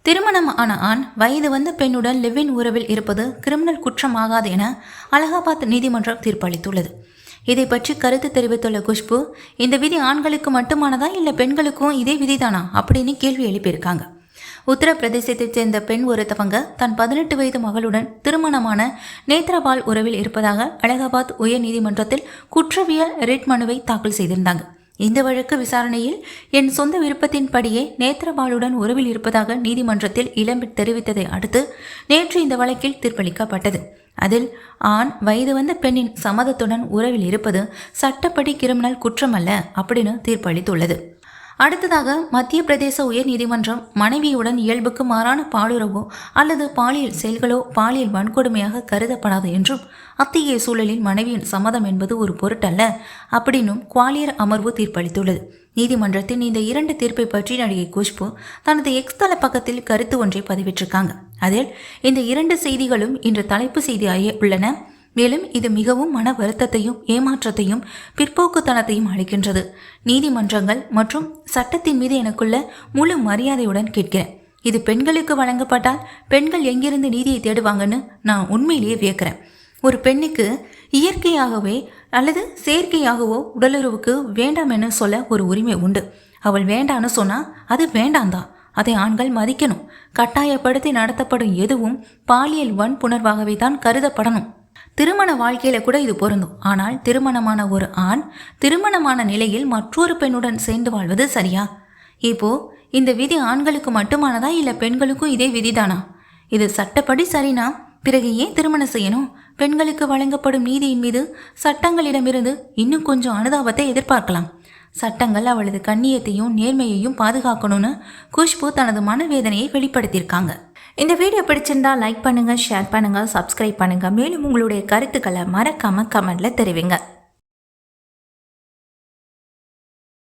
திருமணம் ஆன ஆண் வயது வந்த பெண்ணுடன் லிவ்-இன் உறவில் இருப்பது கிரிமினல் குற்றமாகாது என அலகாபாத் நீதிமன்றம் தீர்ப்பளித்துள்ளது. இதை பற்றி கருத்து தெரிவித்துள்ள குஷ்பு, இந்த விதி ஆண்களுக்கு மட்டுமானதா இல்ல பெண்களுக்கும் இதே விதிதானா அப்படின்னு கேள்வி எழுப்பியிருக்காங்க. உத்தரப்பிரதேசத்தைச் சேர்ந்த பெண் ஒருத்தவங்க தன் 18 வயது மகளுடன் திருமணமான நேத்ரபால் உறவில் இருப்பதாக அலகாபாத் உயர் நீதிமன்றத்தில் குற்றவியல் ரிட் மனுவை தாக்கல் செய்திருந்தாங்க. இந்த வழக்கு விசாரணையில் என் சொந்த விருப்பத்தின்படியே நேத்ரபாலுடன் உறவில் இருப்பதாக நீதிமன்றத்தில் இளம்பி தெரிவித்ததை அடுத்து நேற்று இந்த வழக்கில் தீர்ப்பளிக்கப்பட்டது. அதில் ஆண் வயது வந்த பெண்ணின் சம்மதத்துடன் உறவில் இருப்பது சட்டப்படி கிரிமினல் குற்றமல்ல அப்படின்னு தீர்ப்பளித்துள்ளது. அடுத்ததாக மத்திய பிரதேச உயர் நீதிமன்றம் மனைவியுடன் இயல்புக்கு மாறான பாலுறவோ அல்லது பாலியல் செயல்களோ பாலியல் வன்கொடுமையாக கருதப்படாது என்றும் அத்தகைய சூழலில் மனைவியின் சம்மதம் என்பது ஒரு பொருட்டல்ல அப்படின்னும் குவாலியர் அமர்வு தீர்ப்பளித்துள்ளது. நீதிமன்றத்தின் இந்த 2 தீர்ப்பை பற்றி நடிகை குஷ்பு தனது எக்ஸ் தள பக்கத்தில் கருத்து ஒன்றை பதிவிட்டிருக்காங்க. அதில் இந்த 2 செய்திகளும் இன்று தலைப்பு செய்தியாக உள்ளன. மேலும் இது மிகவும் மன வருத்தத்தையும் ஏமாற்றத்தையும் பிற்போக்குத்தனத்தையும் அளிக்கின்றது. நீதிமன்றங்கள் மற்றும் சட்டத்தின் மீது எனக்குள்ள முழு மரியாதையுடன் கேட்கிறேன். இது பெண்களுக்கு வழங்கப்பட்டால் பெண்கள் எங்கிருந்து நீதியை தேடுவாங்கன்னு நான் உண்மையிலேயே வியக்கிறேன். ஒரு பெண்ணுக்கு இயற்கையாகவே அல்லது செயற்கையாகவோ உடலுறவுக்கு வேண்டாம் என சொல்ல ஒரு உரிமை உண்டு. அவள் வேண்டான்னு சொன்னா அது வேண்டாம்தான். அதை ஆண்கள் மதிக்கணும். கட்டாயப்படுத்தி நடத்தப்படும் எதுவும் பாலியல் வன்புணர்வாகவே தான் கருதப்படணும். திருமண வாழ்க்கையில கூட இது பொருந்தும். ஆனால் திருமணமான ஒரு ஆண் திருமணமான நிலையில் மற்றொரு பெண்ணுடன் சேர்ந்து வாழ்வது சரியா? இப்போ இந்த விதி ஆண்களுக்கு மட்டுமானதா இல்ல பெண்களுக்கும் இதே விதிதானா? இது சட்டப்படி சரினா பிறகு ஏன் திருமணம் செய்யணும்? பெண்களுக்கு வழங்கப்படும் நீதியின் மீது சட்டங்களிடமிருந்து இன்னும் கொஞ்சம் அனுதாபத்தை எதிர்பார்க்கலாம். சட்டங்கள் அவளது கண்ணியத்தையும் நேர்மையையும் பாதுகாக்கணும்னு குஷ்பு தனது மனவேதனையை வெளிப்படுத்தியிருக்காங்க. இந்த வீடியோ பிடிச்சிருந்தா லைக் பண்ணுங்க, ஷேர் பண்ணுங்க, சப்ஸ்கிரைப் பண்ணுங்க. மேலும் உங்களுடைய கருத்துக்களை மறக்காம கமெண்ட்ல தெரிவிங்க.